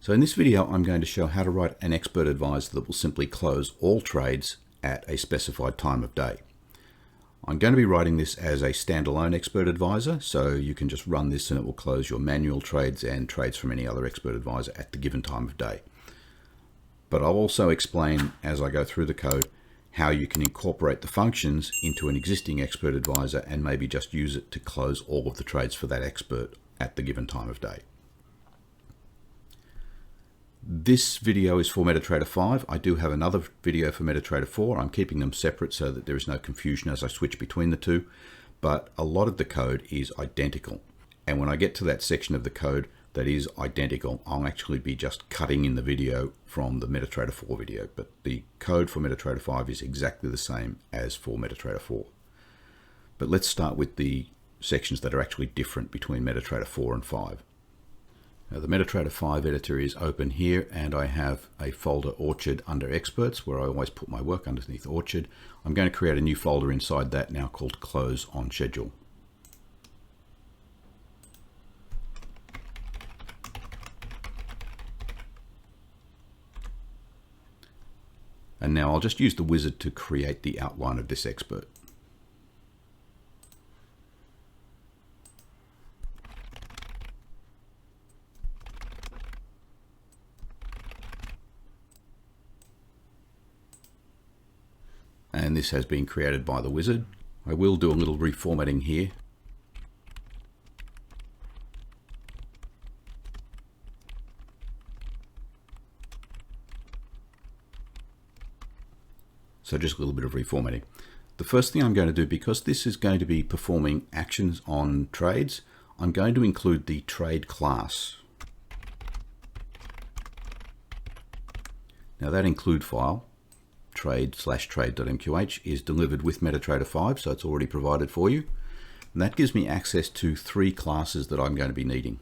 So in this video, I'm going to show how to write an expert advisor that will simply close all trades at a specified time of day. I'm going to be writing this as a standalone expert advisor, so you can just run this and it will close your manual trades and trades from any other expert advisor at the given time of day. But I'll also explain as I go through the code how you can incorporate the functions into an existing expert advisor and maybe just use it to close all of the trades for that expert at the given time of day. This video is for MetaTrader 5. I do have another video for MetaTrader 4. I'm keeping them separate so that there is no confusion as I switch between the two, but a lot of the code is identical. And when I get to that section of the code that is identical, I'll actually be just cutting in the video from the MetaTrader 4 video, but the code for MetaTrader 5 is exactly the same as for MetaTrader 4. But let's start with the sections that are actually different between MetaTrader 4 and 5. Now, the MetaTrader 5 editor is open here, and I have a folder Orchard under Experts where I always put my work underneath Orchard. I'm going to create a new folder inside that now called Close on Schedule. And now I'll just use the wizard to create the outline of this expert. And this has been created by the wizard. I will do a little reformatting here. So just a little bit of reformatting. The first thing I'm going to do, because this is going to be performing actions on trades, I'm going to include the trade class. Now that include file, trade/trade.mqh, is delivered with MetaTrader 5, so it's already provided for you. And that gives me access to three classes that I'm going to be needing.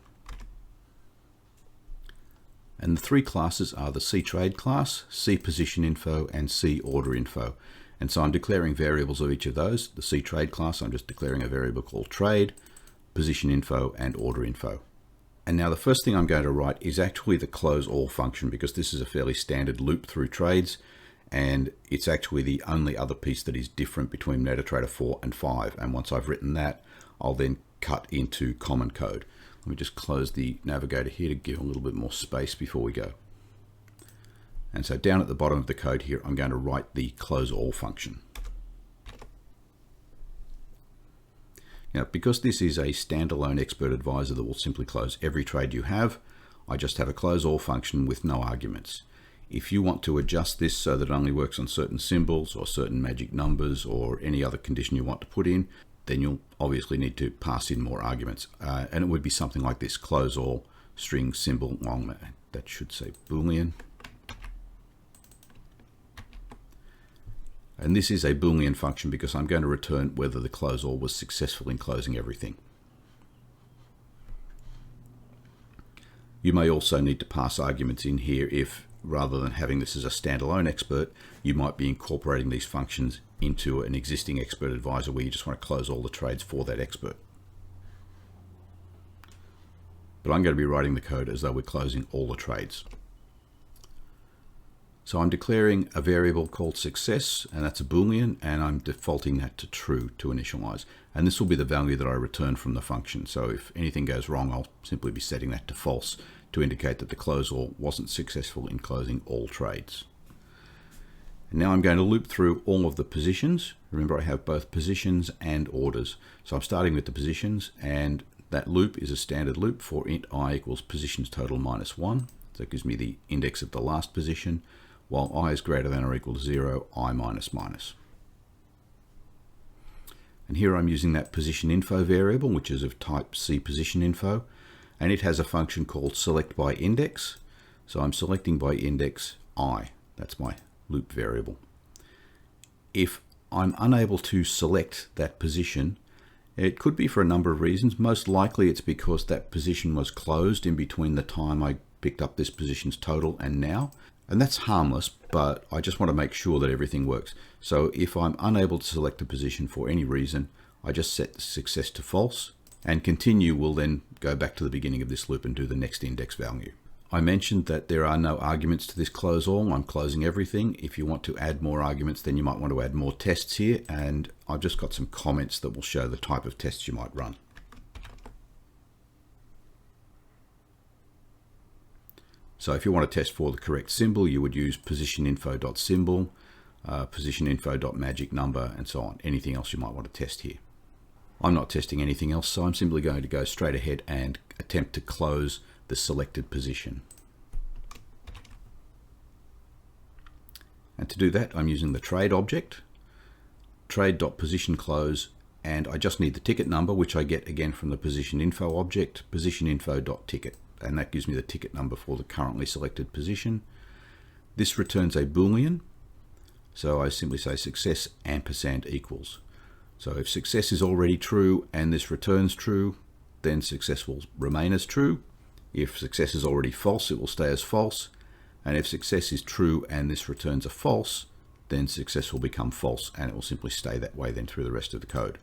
And the three classes are the CTrade class, CPositionInfo, and COrderInfo. And so I'm declaring variables of each of those. The CTrade class, I'm just declaring a variable called trade, PositionInfo, and OrderInfo. And now the first thing I'm going to write is actually the CloseAll function, because this is a fairly standard loop through trades, and it's actually the only other piece that is different between MetaTrader 4 and 5. And once I've written that, I'll then cut into common code. Let me just close the navigator here to give a little bit more space before we go. And so down at the bottom of the code here, I'm going to write the CloseAll function. Now, because this is a standalone expert advisor that will simply close every trade you have, I just have a CloseAll function with no arguments. If you want to adjust this so that it only works on certain symbols or certain magic numbers or any other condition you want to put in, then you'll obviously need to pass in more arguments. And it would be something like this: CloseAll string symbol long, that should say Boolean. And this is a Boolean function because I'm going to return whether the CloseAll was successful in closing everything. You may also need to pass arguments in here if, rather than having this as a standalone expert, you might be incorporating these functions into an existing expert advisor where you just want to close all the trades for that expert. But I'm going to be writing the code as though we're closing all the trades. So I'm declaring a variable called success, and that's a Boolean, and I'm defaulting that to true to initialize. And this will be the value that I return from the function. So if anything goes wrong, I'll simply be setting that to false to indicate that the CloseAll wasn't successful in closing all trades. And now I'm going to loop through all of the positions. Remember, I have both positions and orders. So I'm starting with the positions, and that loop is a standard loop for int I equals positions total minus 1. So it gives me the index of the last position. While I is greater than or equal to 0, I minus minus. And here I'm using that PositionInfo variable, which is of type CPositionInfo, and it has a function called selectByIndex. So I'm selecting by index I. That's my loop variable. If I'm unable to select that position, it could be for a number of reasons. Most likely it's because that position was closed in between the time I picked up this position's total and now. And that's harmless, but I just want to make sure that everything works. So if I'm unable to select a position for any reason, I just set the success to false, and continue will then go back to the beginning of this loop and do the next index value. I mentioned that there are no arguments to this CloseAll. I'm closing everything. If you want to add more arguments, then you might want to add more tests here, and I've just got some comments that will show the type of tests you might run. So if you want to test for the correct symbol, you would use positioninfo.symbol, positioninfo.magic number, and so on. Anything else you might want to test here. I'm not testing anything else, so I'm simply going to go straight ahead and attempt to close the selected position. And to do that, I'm using the trade object, trade.positionClose, and I just need the ticket number, which I get again from the position info object, positioninfo.ticket, and that gives me the ticket number for the currently selected position. This returns a Boolean, so I simply say success ampersand equals. So if success is already true and this returns true, then success will remain as true. If success is already false, it will stay as false. And if success is true and this returns a false, then success will become false, and it will simply stay that way then through the rest of the code.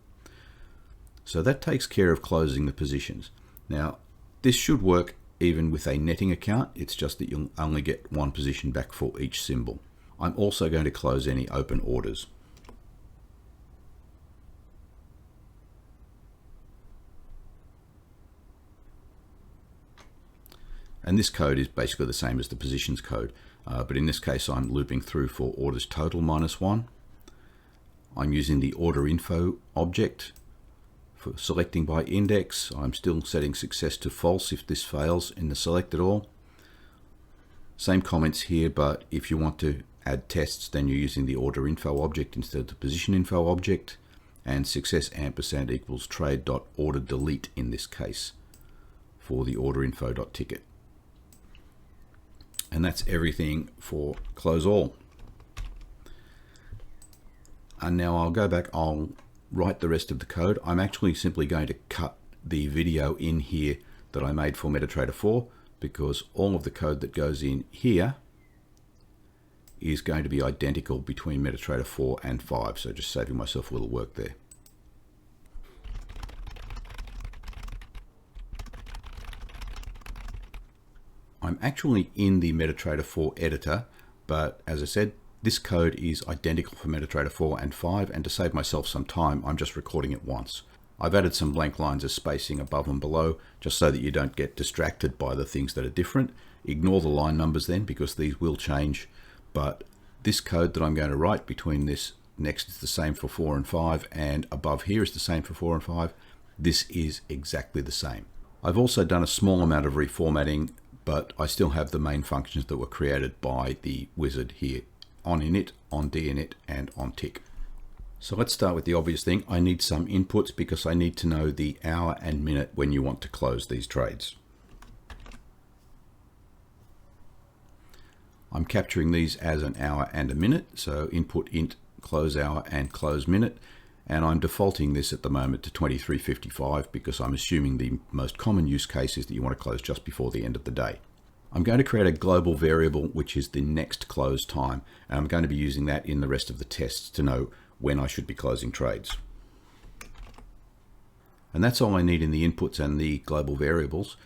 So that takes care of closing the positions. Now, this should work even with a netting account. It's just that you'll only get one position back for each symbol. I'm also going to close any open orders. And this code is basically the same as the positions code, but in this case I'm looping through for orders total -1. I'm using the order info object for selecting by index. I'm still setting success to false if this fails in the selected all. Same comments here, but if you want to add tests, then you're using the order info object instead of the position info object, and success ampersand equals trade.order delete in this case for the order info.ticket. And that's everything for CloseAll. And now I'll go back, I'll write the rest of the code. I'm actually simply going to cut the video in here that I made for MetaTrader 4, because all of the code that goes in here is going to be identical between MetaTrader 4 and 5, so just saving myself a little work there. I'm actually in the MetaTrader 4 editor, but as I said, this code is identical for MetaTrader 4 and 5, and to save myself some time, I'm just recording it once. I've added some blank lines of spacing above and below, just so that you don't get distracted by the things that are different. Ignore the line numbers then, because these will change, but this code that I'm going to write between this next is the same for 4 and 5, and above here is the same for 4 and 5. This is exactly the same. I've also done a small amount of reformatting, but I still have the main functions that were created by the wizard here: on init, on dinit, and on tick. So let's start with the obvious thing. I need some inputs because I need to know the hour and minute when you want to close these trades. I'm capturing these as an hour and a minute, so input int close hour and close minute, and I'm defaulting this at the moment to 23:55 because I'm assuming the most common use case is that you want to close just before the end of the day. I'm going to create a global variable which is the next close time, and I'm going to be using that in the rest of the tests to know when I should be closing trades. And that's all I need in the inputs and the global variables.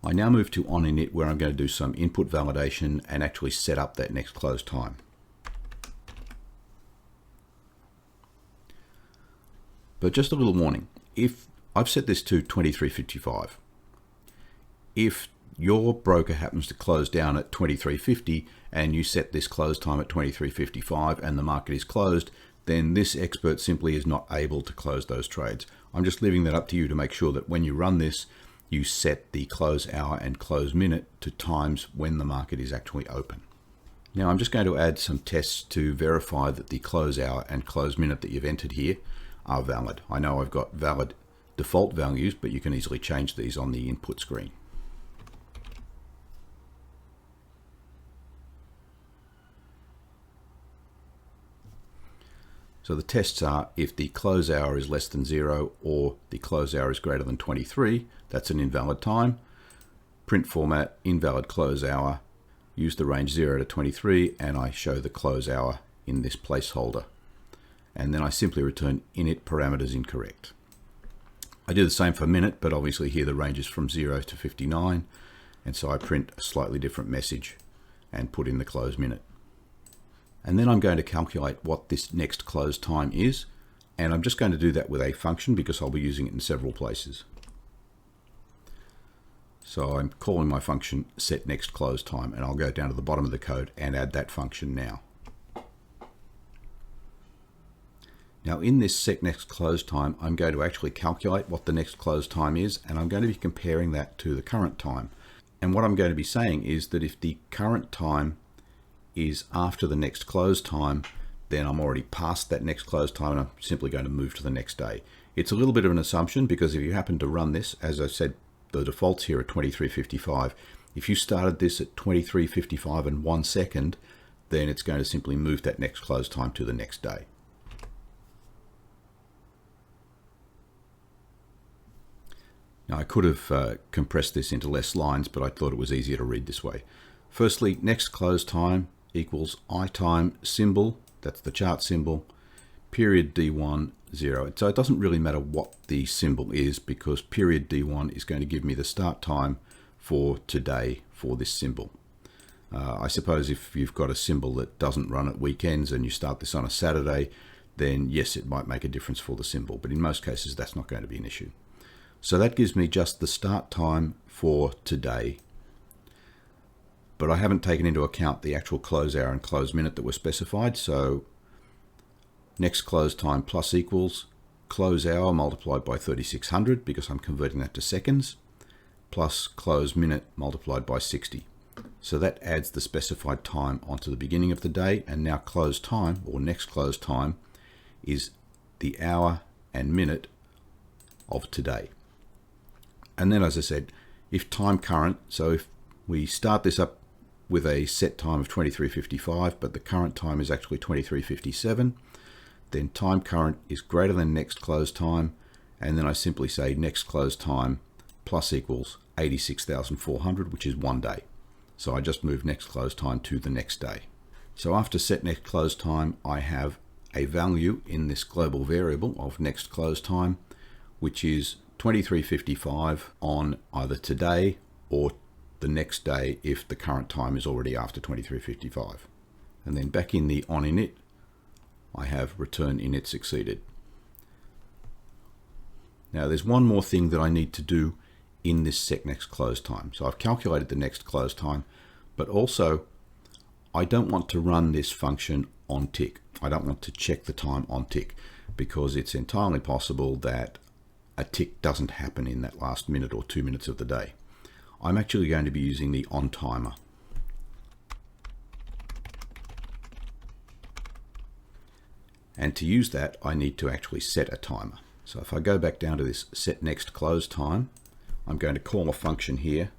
I now move to on init, where I'm going to do some input validation and actually set up that next close time. But just a little warning, if I've set this to 23:55, if your broker happens to close down at 23:50 and you set this close time at 23:55 and the market is closed, then this expert simply is not able to close those trades. I'm just leaving that up to you to make sure that when you run this, you set the close hour and close minute to times when the market is actually open. Now I'm just going to add some tests to verify that the close hour and close minute that you've entered here are valid. I know I've got valid default values, but you can easily change these on the input screen. So the tests are: if the close hour is less than 0 or the close hour is greater than 23, that's an invalid time. Print format, invalid close hour, use the range 0 to 23, and I show the close hour in this placeholder. And then I simply return init parameters incorrect. I do the same for minute, but obviously here the range is from 0 to 59. And so I print a slightly different message and put in the close minute. And then I'm going to calculate what this next close time is. And I'm just going to do that with a function because I'll be using it in several places. So I'm calling my function set next close time, and I'll go down to the bottom of the code and add that function now. Now in this set next close time, I'm going to actually calculate what the next close time is, and I'm going to be comparing that to the current time. And what I'm going to be saying is that if the current time is after the next close time, then I'm already past that next close time and I'm simply going to move to the next day. It's a little bit of an assumption because if you happen to run this, as I said, the default's here at 23:55. If you started this at 23:55 and 1 second, then it's going to simply move that next close time to the next day. Now I could have compressed this into less lines, but I thought it was easier to read this way. Firstly, next close time equals iTime symbol, that's the chart symbol, period D1, 0. So it doesn't really matter what the symbol is because period D1 is going to give me the start time for today for this symbol. I suppose if you've got a symbol that doesn't run at weekends and you start this on a Saturday, then yes, it might make a difference for the symbol, but in most cases that's not going to be an issue. So that gives me just the start time for today, but I haven't taken into account the actual close hour and close minute that were specified. So next close time plus equals close hour multiplied by 3600 because I'm converting that to seconds, plus close minute multiplied by 60. So that adds the specified time onto the beginning of the day, and now close time, or next close time, is the hour and minute of today. And then, as I said, if time current, so if we start this up with a set time of 23:55, but the current time is actually 23:57, then time current is greater than next close time, and then I simply say next close time plus equals 86,400, which is 1 day. So I just move next close time to the next day. So after set next close time, I have a value in this global variable of next close time, which is 23:55 on either today or the next day if the current time is already after 23:55. And then back in the on init, I have return init succeeded. Now there's one more thing that I need to do in this set next close time. So I've calculated the next close time, but also I don't want to run this function on tick. I don't want to check the time on tick because it's entirely possible that a tick doesn't happen in that last minute or 2 minutes of the day. I'm actually going to be using the on timer. And to use that, I need to actually set a timer. So if I go back down to this set next close time, I'm going to call a function here,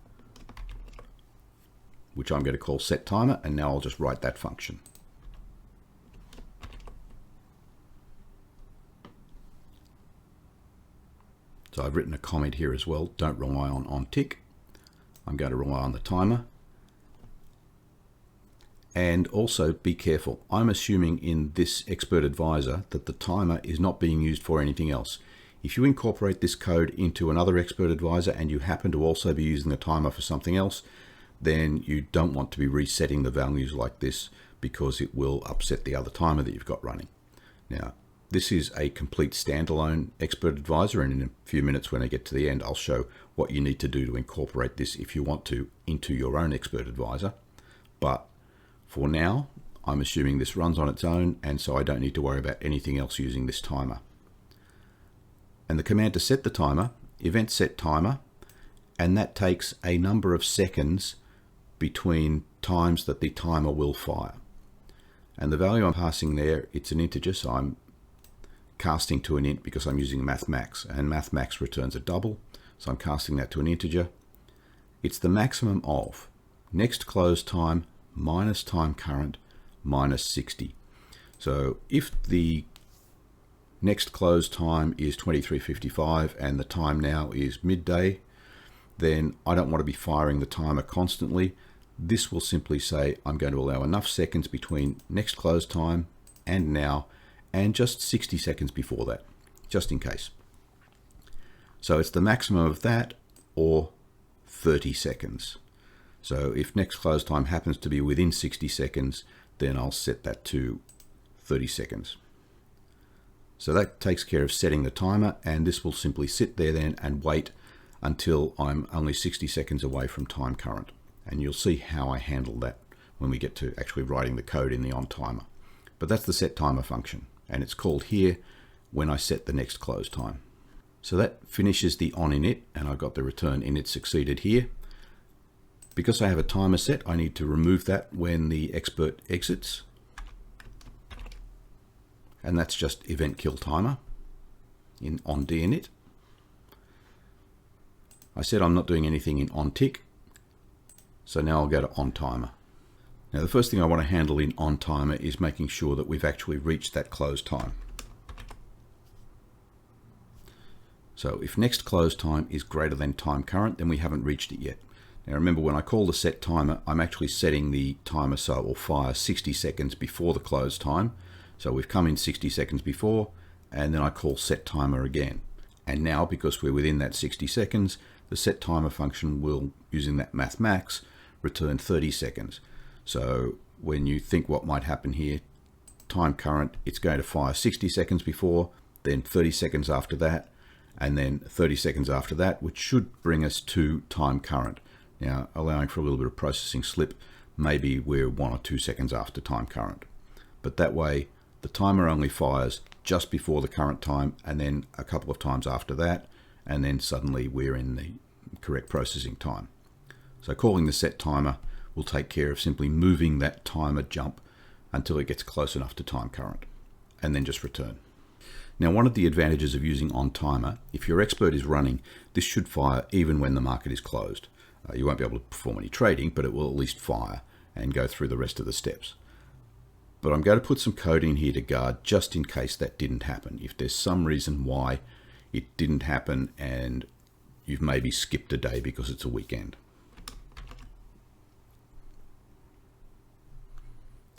which I'm going to call set timer, and now I'll just write that function. So I've written a comment here as well, don't rely on tick. I'm going to rely on the timer. And also be careful. I'm assuming in this expert advisor that the timer is not being used for anything else. If you incorporate this code into another expert advisor and you happen to also be using the timer for something else, then you don't want to be resetting the values like this because it will upset the other timer that you've got running. Now, this is a complete standalone expert advisor, and in a few minutes when I get to the end, I'll show what you need to do to incorporate this if you want to into your own expert advisor. But for now, I'm assuming this runs on its own, and so I don't need to worry about anything else using this timer. And the command to set the timer, event set timer, and that takes a number of seconds between times that the timer will fire. And the value I'm passing there, it's an integer, so I'm casting to an int because I'm using mathmax, and mathmax returns a double, so I'm casting that to an integer. It's the maximum of next close time minus time current minus 60. So if the next close time is 23:55 and the time now is midday, then I don't want to be firing the timer constantly. This will simply say I'm going to allow enough seconds between next close time and now, and just 60 seconds before that, just in case. So it's the maximum of that or 30 seconds. So if next close time happens to be within 60 seconds, then I'll set that to 30 seconds. So that takes care of setting the timer, and this will simply sit there then and wait until I'm only 60 seconds away from time current. And you'll see how I handle that when we get to actually writing the code in the on timer. But that's the set timer function, and it's called here when I set the next close time. So that finishes the on init, and I've got the return init succeeded here. Because I have a timer set, I need to remove that when the expert exits. And that's just event kill timer in on dinit. I said I'm not doing anything in on tick, so now I'll go to on timer. Now the first thing I want to handle in on timer is making sure that we've actually reached that close time. So if next close time is greater than time current, then we haven't reached it yet. Now remember, when I call the set timer, I'm actually setting the timer so it will fire 60 seconds before the close time. So we've come in 60 seconds before, and then I call set timer again. And now, because we're within that 60 seconds, the set timer function will, using that math max, return 30 seconds. So when you think what might happen here, time current, it's going to fire 60 seconds before, then 30 seconds after that, and then 30 seconds after that, which should bring us to time current. Now, allowing for a little bit of processing slip, maybe we're 1 or 2 seconds after time current. But that way, the timer only fires just before the current time, and then a couple of times after that, and then suddenly we're in the correct processing time. So calling the set timer will take care of simply moving that timer jump until it gets close enough to time current, and then just return. Now, one of the advantages of using on timer, if your expert is running, this should fire even when the market is closed. You won't be able to perform any trading, but it will at least fire and go through the rest of the steps. But I'm going to put some code in here to guard just in case that didn't happen. If there's some reason why it didn't happen and you've maybe skipped a day because it's a weekend.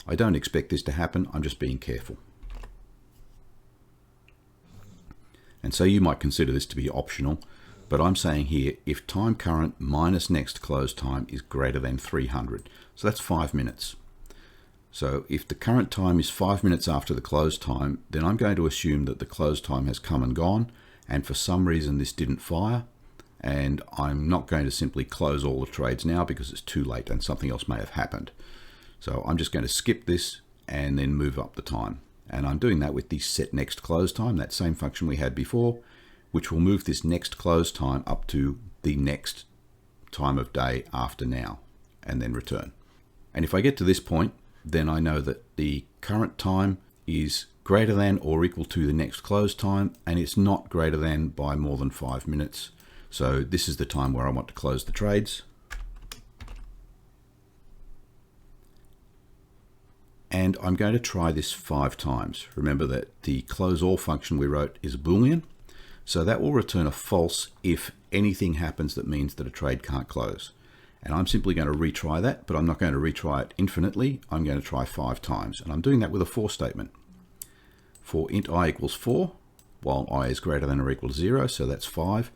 I don't expect this to happen, I'm just being careful. And so you might consider this to be optional, but I'm saying here, if time current minus next close time is greater than 300, so that's 5 minutes. So if the current time is 5 minutes after the close time, then I'm going to assume that the close time has come and gone, and for some reason this didn't fire, and I'm not going to simply close all the trades now because it's too late and something else may have happened. So I'm just going to skip this and then move up the time. And I'm doing that with the set next close time, that same function we had before, which will move this next close time up to the next time of day after now, and then return. And if I get to this point, then I know that the current time is greater than or equal to the next close time, and it's not greater than by more than 5 minutes. So this is the time where I want to close the trades. And I'm going to try this 5 times. Remember that the CloseAll function we wrote is a Boolean, so that will return a false if anything happens that means that a trade can't close. And I'm simply going to retry that, but I'm not going to retry it infinitely. I'm going to try 5 times, and I'm doing that with a for statement. For int I equals 4, while I is greater than or equal to 0, so that's 5,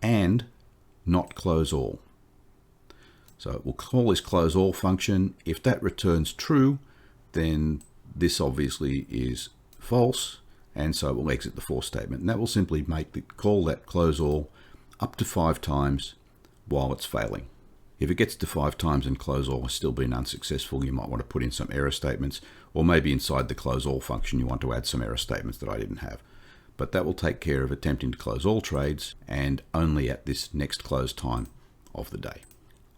and not CloseAll. So we'll call this CloseAll function. If that returns true, then this obviously is false, and so it will exit the for statement. And that will simply make the call that CloseAll up to 5 times while it's failing. If it gets to 5 times and CloseAll has still been unsuccessful, you might want to put in some error statements, or maybe inside the CloseAll function you want to add some error statements that I didn't have. But that will take care of attempting to close all trades, and only at this next close time of the day.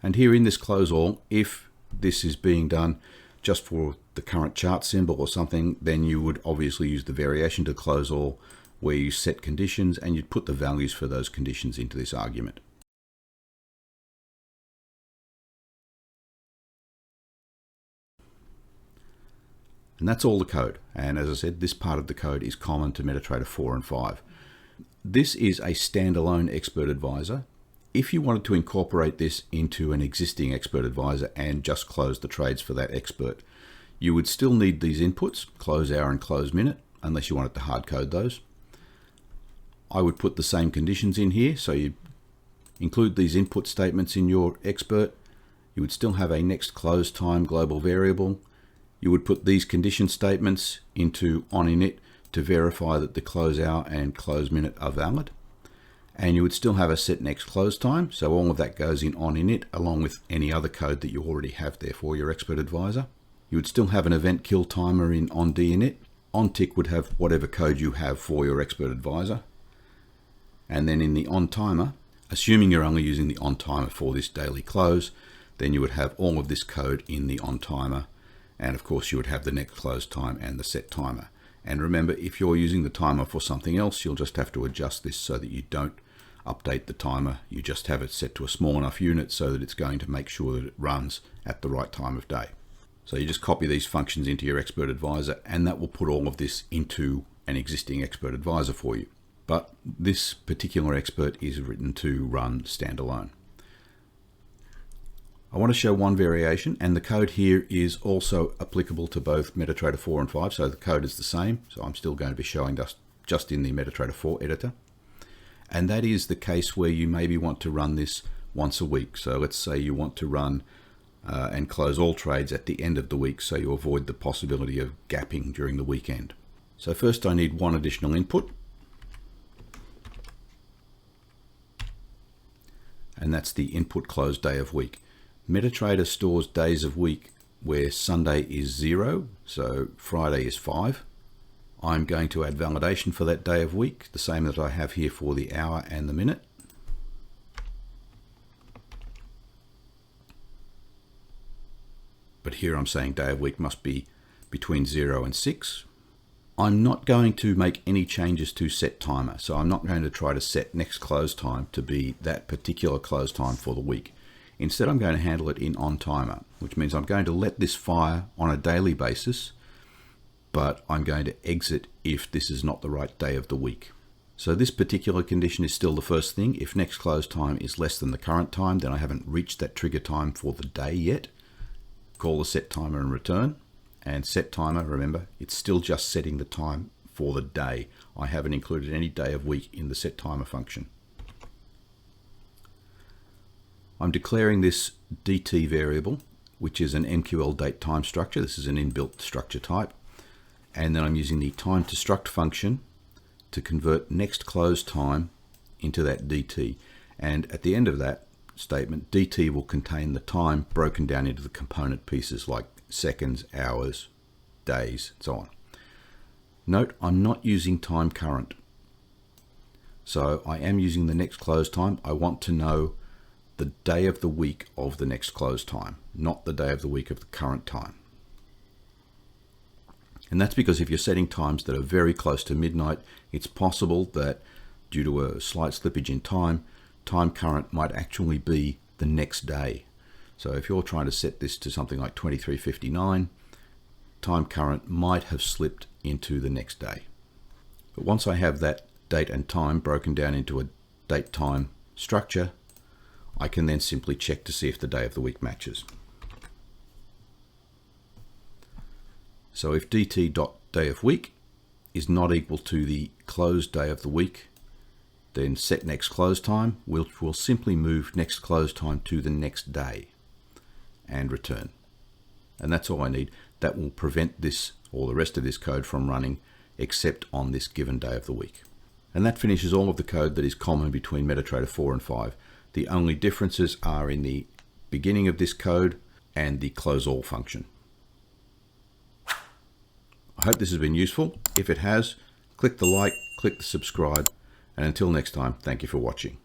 And here in this CloseAll, if this is being done just for the current chart symbol or something, then you would obviously use the variation to CloseAll where you set conditions and you'd put the values for those conditions into this argument. And that's all the code. And as I said, this part of the code is common to MetaTrader 4 and 5. This is a standalone expert advisor. If you wanted to incorporate this into an existing expert advisor and just close the trades for that expert, you would still need these inputs, close hour and close minute, unless you wanted to hard code those. I would put the same conditions in here, so you include these input statements in your expert. You You would still have a next close time global variable. You would put these condition statements into onInit to verify that the close hour and close minute are valid. And you would still have a set next close time. So all of that goes in onInit along with any other code that you already have there for your expert advisor. You would still have an event kill timer in onDinit. OnTick would have whatever code you have for your expert advisor. And then in the onTimer, assuming you're only using the onTimer for this daily close, then you would have all of this code in the onTimer. And of course you would have the next close time and the set timer. And remember, if you're using the timer for something else, you'll just have to adjust this so that you don't update the timer. You just have it set to a small enough unit so that it's going to make sure that it runs at the right time of day. So you just copy these functions into your expert advisor, and that will put all of this into an existing expert advisor for you. But this particular expert is written to run standalone. I want to show one variation, and the code here is also applicable to both MetaTrader 4 and 5, so the code is the same. So I'm still going to be showing just in the MetaTrader 4 editor. And that is the case where you maybe want to run this once a week. So let's say you want to run and close all trades at the end of the week, so you avoid the possibility of gapping during the weekend. So first I need one additional input, and that's the input close day of week. MetaTrader stores days of week where Sunday is 0, so Friday is 5. I'm going to add validation for that day of week, the same that I have here for the hour and the minute. But here I'm saying day of week must be between 0 and 6. I'm not going to make any changes to set timer, so I'm not going to try to set next close time to be that particular close time for the week. Instead, I'm going to handle it in onTimer, which means I'm going to let this fire on a daily basis, but I'm going to exit if this is not the right day of the week. So this particular condition is still the first thing. If next close time is less than the current time, then I haven't reached that trigger time for the day yet. Call the set timer and return. And set timer, remember, it's still just setting the time for the day. I haven't included any day of week in the set timer function. I'm declaring this DT variable, which is an MQL date time structure. This is an inbuilt structure type. And then I'm using the time to struct function to convert next close time into that DT. And at the end of that statement, DT will contain the time broken down into the component pieces like seconds, hours, days, and so on. Note, I'm not using time current. So I am using the next close time. I want to know the day of the week of the next close time, not the day of the week of the current time. And that's because if you're setting times that are very close to midnight, it's possible that due to a slight slippage in time, time current might actually be the next day. So if you're trying to set this to something like 23:59, time current might have slipped into the next day. But once I have that date and time broken down into a date time structure, I can then simply check to see if the day of the week matches. So if dt.dayofweek is not equal to the close day of the week, then set next close time, which will simply move next close time to the next day and return. And that's all I need. That will prevent this or the rest of this code from running except on this given day of the week. And that finishes all of the code that is common between MetaTrader 4 and 5. The only differences are in the beginning of this code and the CloseAll function. I hope this has been useful. If it has, click the like, click the subscribe, and until next time, thank you for watching.